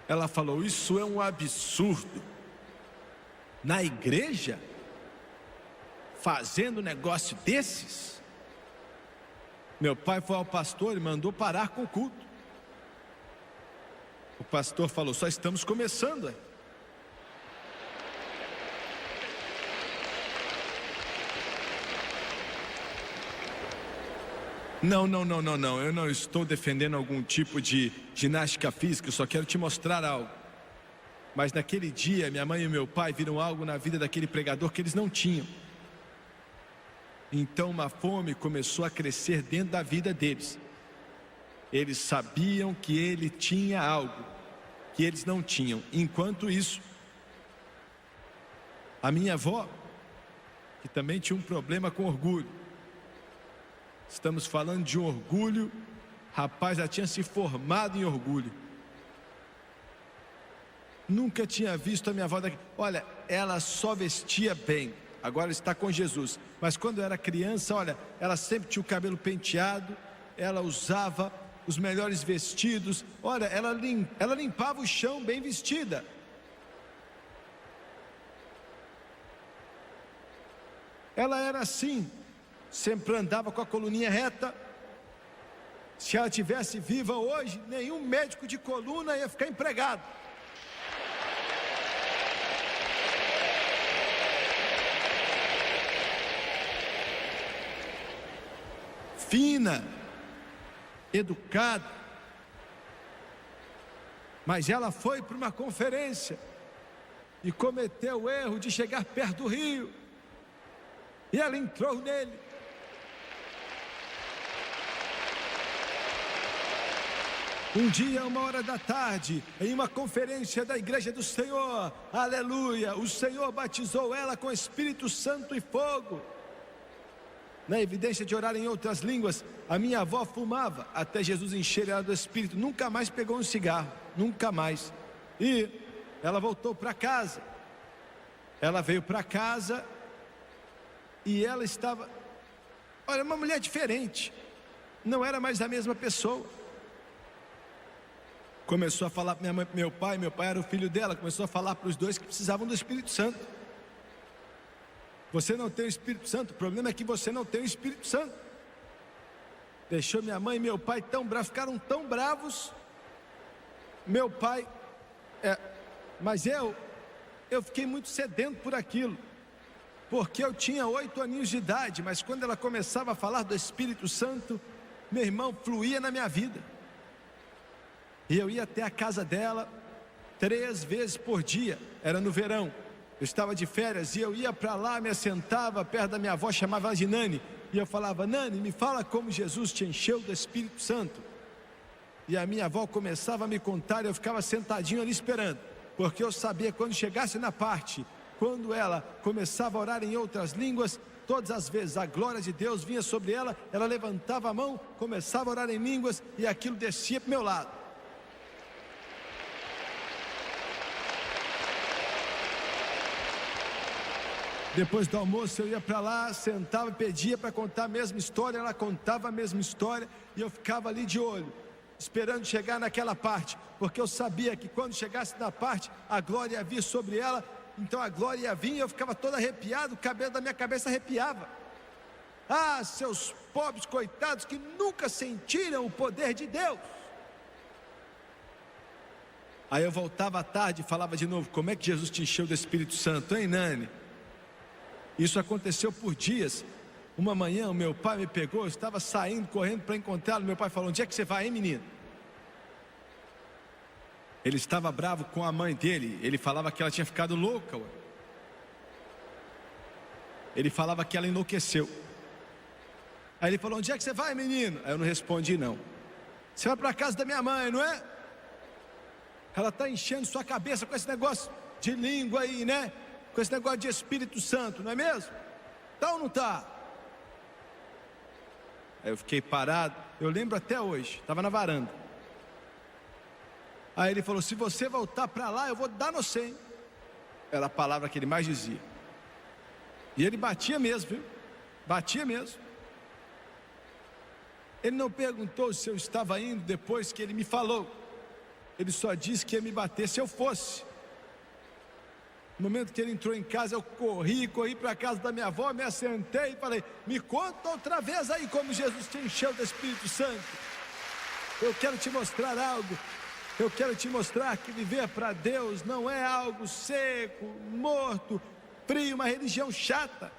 Ela falou: isso é um absurdo. Na igreja? Fazendo um negócio desses? Meu pai foi ao pastor e mandou parar com o culto. O pastor falou: só estamos começando. Não, eu não estou defendendo algum tipo de ginástica física, eu só quero te mostrar algo. Mas naquele dia, minha mãe e meu pai viram algo na vida daquele pregador que eles não tinham. Então uma fome começou a crescer dentro da vida deles. Eles sabiam que ele tinha algo que eles não tinham. Enquanto isso, a minha avó, que também tinha um problema com orgulho. Estamos falando de um orgulho. Rapaz, já tinha se formado em orgulho. Nunca tinha visto a minha avó daqui. Olha, ela só vestia bem. Agora está com Jesus. Mas quando eu era criança, olha, ela sempre tinha o cabelo penteado. Ela usava os melhores vestidos. Olha, ela limpava o chão bem vestida. Ela era assim. Sempre andava com a coluninha reta. Se ela tivesse viva hoje, nenhum médico de coluna ia ficar empregado. Fina, educada. Mas ela foi para uma conferência e cometeu o erro de chegar perto do rio. E ela entrou nele. Um dia, 1h em uma conferência da Igreja do Senhor, aleluia, o Senhor batizou ela com Espírito Santo e fogo. Na evidência de orar em outras línguas, a minha avó fumava até Jesus encher ela do Espírito. Nunca mais pegou um cigarro, nunca mais. E ela voltou para casa. Ela veio para casa e ela estava, olha, uma mulher diferente. Não era mais a mesma pessoa. Começou a falar para meu pai era o filho dela. Começou a falar para os dois que precisavam do Espírito Santo. Você não tem o Espírito Santo, o problema é que você não tem o Espírito Santo. Deixou minha mãe e meu pai tão bravos, ficaram tão bravos. Meu pai, mas eu fiquei muito sedento por aquilo. Porque eu tinha 8 aninhos de idade, mas quando ela começava a falar do Espírito Santo, meu irmão, fluía na minha vida. E eu ia até a casa dela 3 vezes por dia, era no verão. Eu estava de férias e eu ia para lá, me assentava perto da minha avó, chamava ela de Nani. E eu falava: Nani, me fala como Jesus te encheu do Espírito Santo. E a minha avó começava a me contar e eu ficava sentadinho ali esperando. Porque eu sabia que quando chegasse na parte, quando ela começava a orar em outras línguas, todas as vezes a glória de Deus vinha sobre ela, ela levantava a mão, começava a orar em línguas e aquilo descia para o meu lado. Depois do almoço eu ia para lá, sentava e pedia para contar a mesma história. Ela contava a mesma história e eu ficava ali de olho, esperando chegar naquela parte, porque eu sabia que quando chegasse na parte, a glória ia vir sobre ela. Então a glória ia vir e eu ficava todo arrepiado, o cabelo da minha cabeça arrepiava. Ah, seus pobres coitados que nunca sentiram o poder de Deus. Aí eu voltava à tarde e falava de novo: como é que Jesus te encheu do Espírito Santo, hein, Nani? Isso aconteceu por dias. Uma manhã o meu pai me pegou, eu estava saindo, correndo para encontrá-lo. Meu pai falou: onde é que você vai, hein, menino? Ele estava bravo com a mãe dele. Ele falava que ela tinha ficado louca. Ele falava que ela enlouqueceu. Aí ele falou: onde é que você vai, menino? Aí eu não respondi não. Você vai para a casa da minha mãe, não é? Ela está enchendo sua cabeça com esse negócio de língua aí, né? Com esse negócio de Espírito Santo, não é mesmo? Tá ou não tá? Aí eu fiquei parado, eu lembro até hoje, estava na varanda. Aí ele falou: se você voltar para lá, eu vou dar no você, hein? Era a palavra que ele mais dizia. E ele batia mesmo, viu? Batia mesmo. Ele não perguntou se eu estava indo depois que ele me falou. Ele só disse que ia me bater se eu fosse. No momento que ele entrou em casa, eu corri para a casa da minha avó, me assentei e falei: me conta outra vez aí como Jesus te encheu do Espírito Santo. Eu quero te mostrar algo. Eu quero te mostrar que viver para Deus não é algo seco, morto, frio, uma religião chata.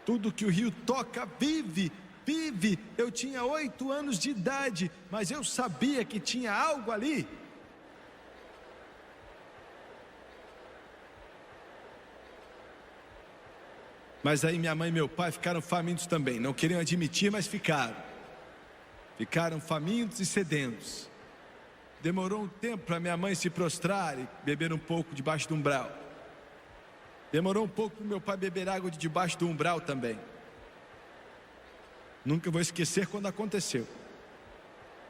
Tudo que o rio toca vive. Eu tinha 8 anos de idade, mas eu sabia que tinha algo ali. Mas aí minha mãe e meu pai ficaram famintos também. Não queriam admitir, mas ficaram. Ficaram famintos e sedentos. Demorou um tempo para minha mãe se prostrar e beber um pouco debaixo do umbral. Demorou um pouco para meu pai beber água de debaixo do umbral também. Nunca vou esquecer quando aconteceu.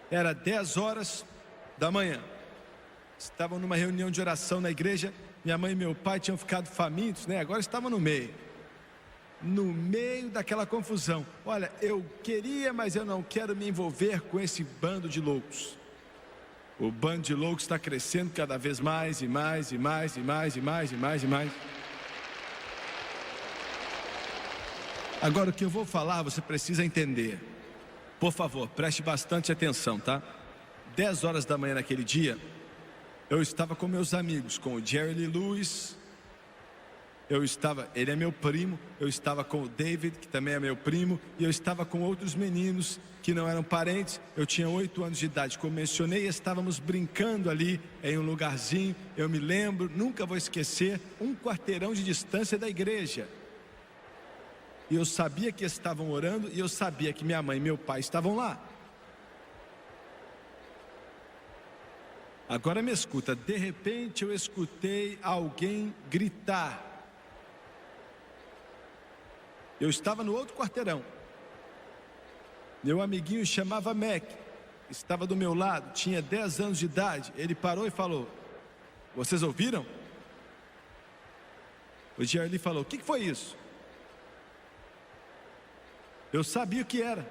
Era 10 horas da manhã. Estavam numa reunião de oração na igreja. Minha mãe e meu pai tinham ficado famintos, né? Agora estavam no meio daquela confusão. Olha, eu queria, mas eu não quero me envolver com esse bando de loucos. O bando de loucos está crescendo cada vez mais e mais e mais e mais e mais e mais e mais. Agora o que eu vou falar você precisa entender. Por favor, preste bastante atenção, tá? 10 horas da manhã naquele dia, eu estava com meus amigos, com o Jerry Lee Lewis. Ele é meu primo. Eu estava com o David, que também é meu primo. E eu estava com outros meninos que não eram parentes. Eu tinha 8 anos de idade, como mencionei. Estávamos brincando ali em um lugarzinho. Eu me lembro, nunca vou esquecer, 1 quarteirão de distância da igreja. E eu sabia que estavam orando, e eu sabia que minha mãe e meu pai estavam lá. Agora me escuta, de repente eu escutei alguém gritar. Eu estava no outro quarteirão. Meu amiguinho chamava Mac, estava do meu lado, tinha 10 anos de idade. Ele parou e falou: vocês ouviram? O Jerry falou: o que foi isso? Eu sabia o que era.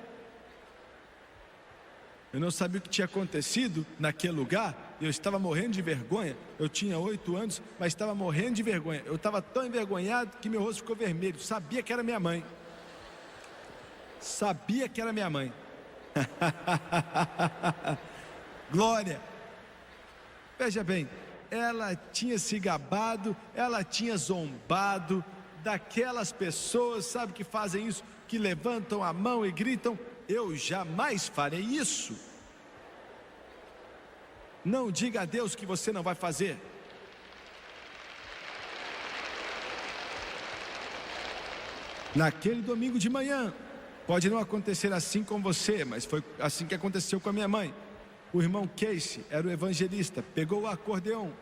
Eu não sabia o que tinha acontecido naquele lugar. Eu estava morrendo de vergonha. Eu tinha 8 anos, mas estava morrendo de vergonha. Eu estava tão envergonhado que meu rosto ficou vermelho. Sabia que era minha mãe. Sabia que era minha mãe. Glória. Veja bem, ela tinha se gabado, ela tinha zombado daquelas pessoas, sabe, que fazem isso, que levantam a mão e gritam. Eu jamais farei isso. Não diga a Deus que você não vai fazer. Naquele domingo de manhã, pode não acontecer assim com você, mas foi assim que aconteceu com a minha mãe. O irmão Casey era o evangelista, pegou o acordeão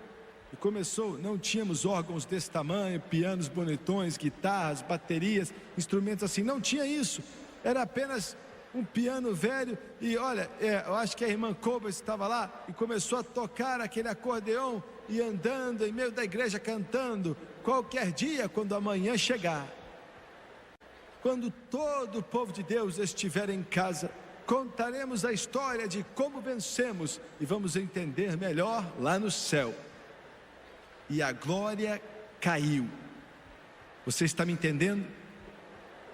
e começou. Não tínhamos órgãos desse tamanho, pianos bonitões, guitarras, baterias, instrumentos assim, não tinha isso. Era apenas um piano velho. E olha, eu acho que a irmã Cobas estava lá e começou a tocar aquele acordeão e andando em meio da igreja cantando. Qualquer dia, quando amanhã chegar, quando todo o povo de Deus estiver em casa, contaremos a história de como vencemos e vamos entender melhor lá no céu. E a glória caiu. Você está me entendendo?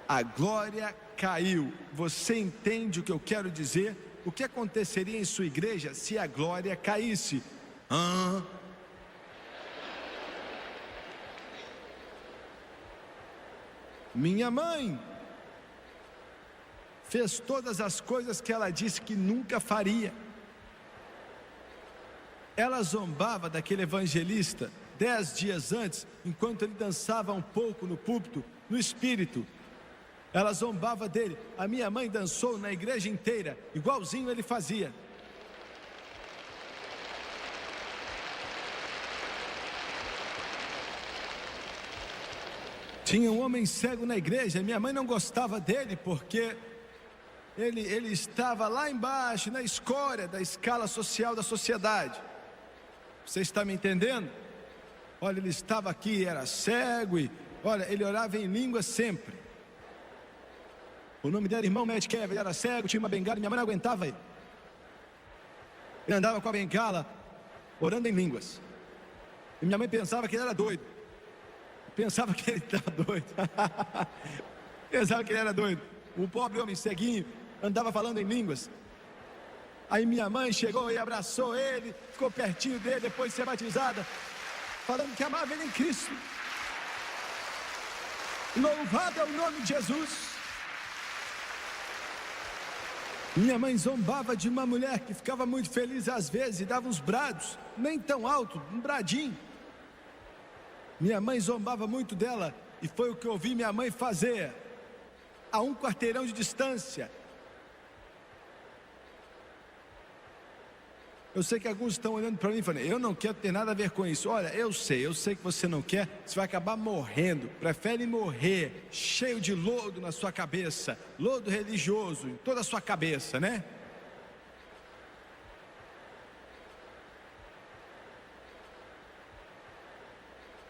A glória caiu. Você entende o que eu quero dizer? O que aconteceria em sua igreja se a glória caísse? Minha mãe fez todas as coisas que ela disse que nunca faria. Ela zombava daquele evangelista 10 dias antes, enquanto ele dançava um pouco no púlpito, no espírito. Ela zombava dele. A minha mãe dançou na igreja inteira, igualzinho ele fazia. Tinha um homem cego na igreja. Minha mãe não gostava dele porque ele estava lá embaixo, na escória da escala social da sociedade. Você está me entendendo? Olha, ele estava aqui, era cego e, olha, ele orava em língua sempre. O nome dele era irmão Matt Kevin, ele era cego, tinha uma bengala, minha mãe não aguentava ele. Ele andava com a bengala, orando em línguas. E minha mãe pensava que ele era doido. Pensava que ele estava doido. Pensava que ele era doido. O pobre homem ceguinho andava falando em línguas. Aí minha mãe chegou e abraçou ele, ficou pertinho dele depois de ser batizada, falando que amava ele em Cristo. Louvado é o nome de Jesus. Minha mãe zombava de uma mulher que ficava muito feliz às vezes e dava uns brados, nem tão alto, um bradinho. Minha mãe zombava muito dela e foi o que eu ouvi minha mãe fazer a 1 quarteirão de distância. Eu sei que alguns estão olhando para mim e falando, eu não quero ter nada a ver com isso. Olha, eu sei que você não quer, você vai acabar morrendo. Prefere morrer cheio de lodo na sua cabeça, lodo religioso em toda a sua cabeça, né?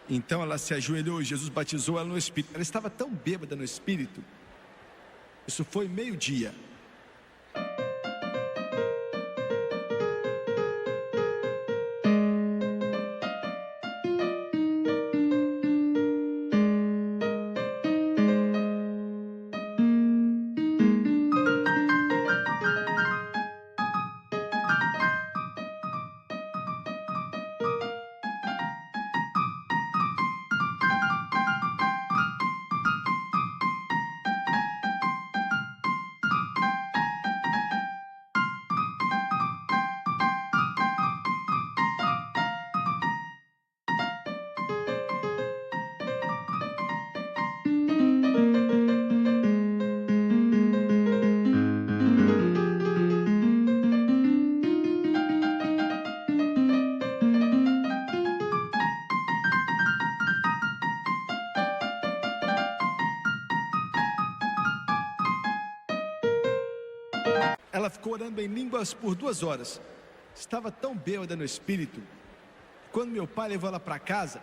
Então ela se ajoelhou e Jesus batizou ela no Espírito. Ela estava tão bêbada no Espírito. Isso foi meio-dia. Ela ficou orando em línguas por 2 horas. Estava tão bêbada no Espírito. Quando meu pai levou ela para casa,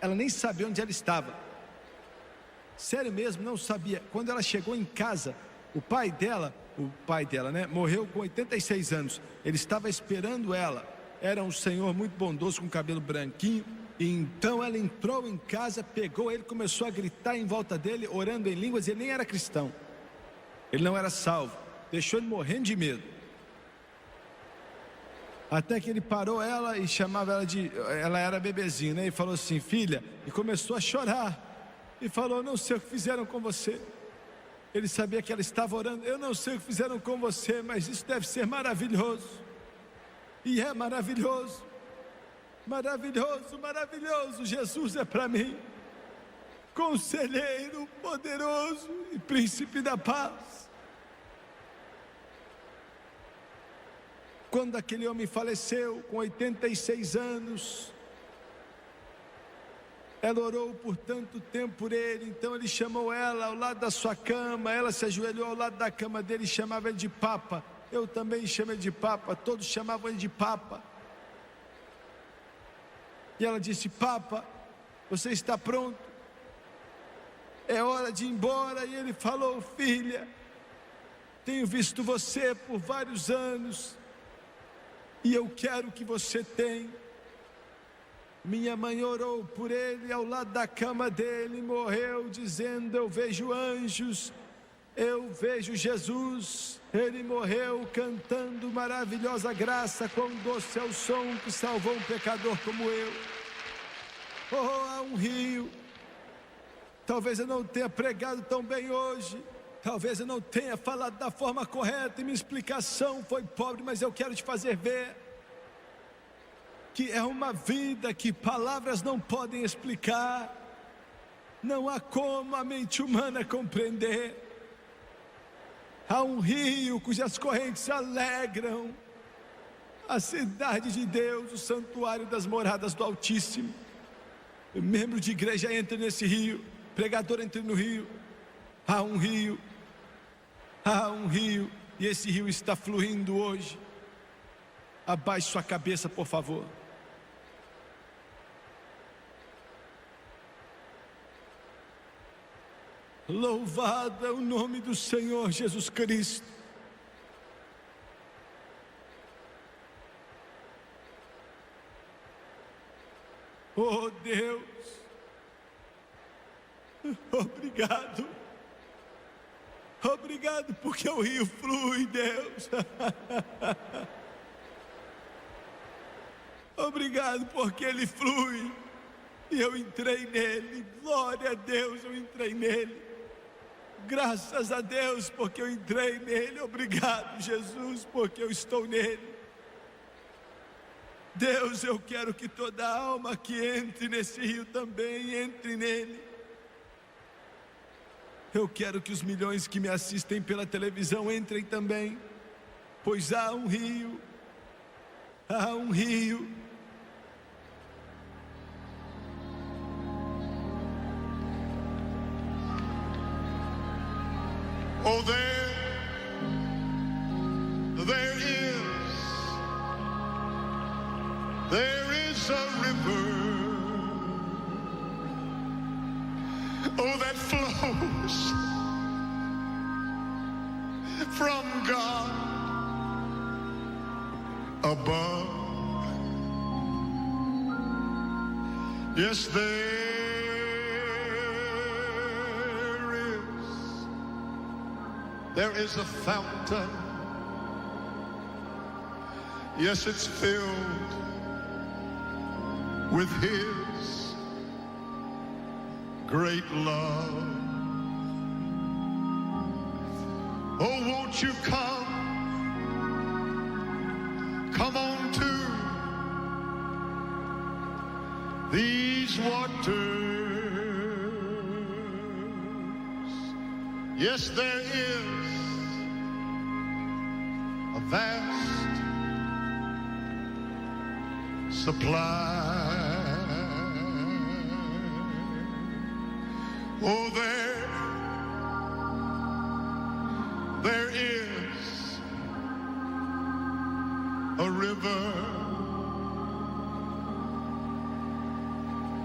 ela nem sabia onde ela estava. Sério mesmo, não sabia. Quando ela chegou em casa, o pai dela, né, morreu com 86 anos. Ele estava esperando ela. Era um senhor muito bondoso, com cabelo branquinho. E então ela entrou em casa, pegou ele, começou a gritar em volta dele, orando em línguas. Ele nem era cristão. Ele não era salvo. Deixou ele morrendo de medo. Até que ele parou ela e chamava ela de... Ela era bebezinha, né? E falou assim, filha. E começou a chorar. E falou, não sei o que fizeram com você. Ele sabia que ela estava orando. Eu não sei o que fizeram com você, mas isso deve ser maravilhoso. E é maravilhoso. Maravilhoso, maravilhoso. Jesus é para mim Conselheiro poderoso e Príncipe da paz. Quando aquele homem faleceu com 86 anos, ela orou por tanto tempo por ele. Então ele chamou ela ao lado da sua cama. Ela se ajoelhou ao lado da cama dele e chamava ele de Papa. Eu também chamo ele de Papa. Todos chamavam ele de Papa. E ela disse, Papa, você está pronto? É hora de ir embora. E ele falou, filha, tenho visto você por vários anos e eu quero que você tenha. Minha mãe orou por ele ao lado da cama dele, morreu dizendo, eu vejo anjos, eu vejo Jesus. Ele morreu cantando maravilhosa graça, quão doce é o som que salvou um pecador como eu. Oh, há um rio. Talvez eu não tenha pregado tão bem hoje, talvez eu não tenha falado da forma correta e minha explicação foi pobre, mas eu quero te fazer ver que é uma vida que palavras não podem explicar. Não há como a mente humana compreender. Há um rio cujas correntes alegram a cidade de Deus, o santuário das moradas do Altíssimo. O membro de igreja entra nesse rio Pregador, entre no rio. Há um rio. Há um rio. E esse rio está fluindo hoje. Abaixe sua cabeça, por favor. Louvado é o nome do Senhor Jesus Cristo. Oh Deus, obrigado. Obrigado porque o rio flui, Deus. Obrigado porque ele flui e eu entrei nele. Glória a Deus, eu entrei nele. Graças a Deus porque eu entrei nele. Obrigado, Jesus, porque eu estou nele. Deus, eu quero que toda alma que entre nesse rio também entre nele. Eu quero que os milhões que me assistem pela televisão entrem também, pois há um rio. Há um rio. Oh, there is a river, oh, that flows from God above. Yes, there is a fountain. Yes, it's filled with His great love. Oh, won't you come on to these waters. Yes, there is a vast supply. Oh, there is a river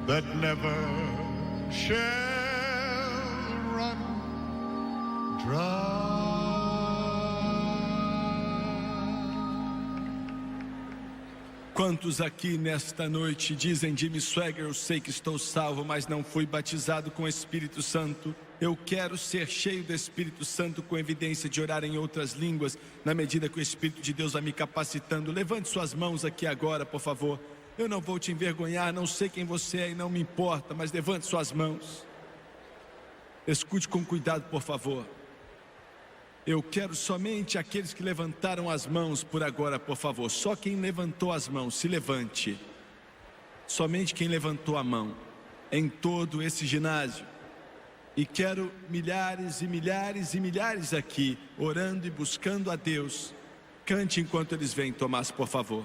that never shall run dry. Quantos aqui nesta noite dizem: Jimmy Swaggart, eu sei que estou salvo, mas não fui batizado com o Espírito Santo. Eu quero ser cheio do Espírito Santo com evidência de orar em outras línguas, na medida que o Espírito de Deus vai me capacitando. Levante suas mãos aqui agora, por favor. Eu não vou te envergonhar, não sei quem você é e não me importa, mas levante suas mãos. Escute com cuidado, por favor. Eu quero somente aqueles que levantaram as mãos por agora, por favor. Só quem levantou as mãos, se levante. Somente quem levantou a mão em todo esse ginásio. E quero milhares e milhares e milhares aqui, orando e buscando a Deus. Cante enquanto eles vêm, Tomás, por favor.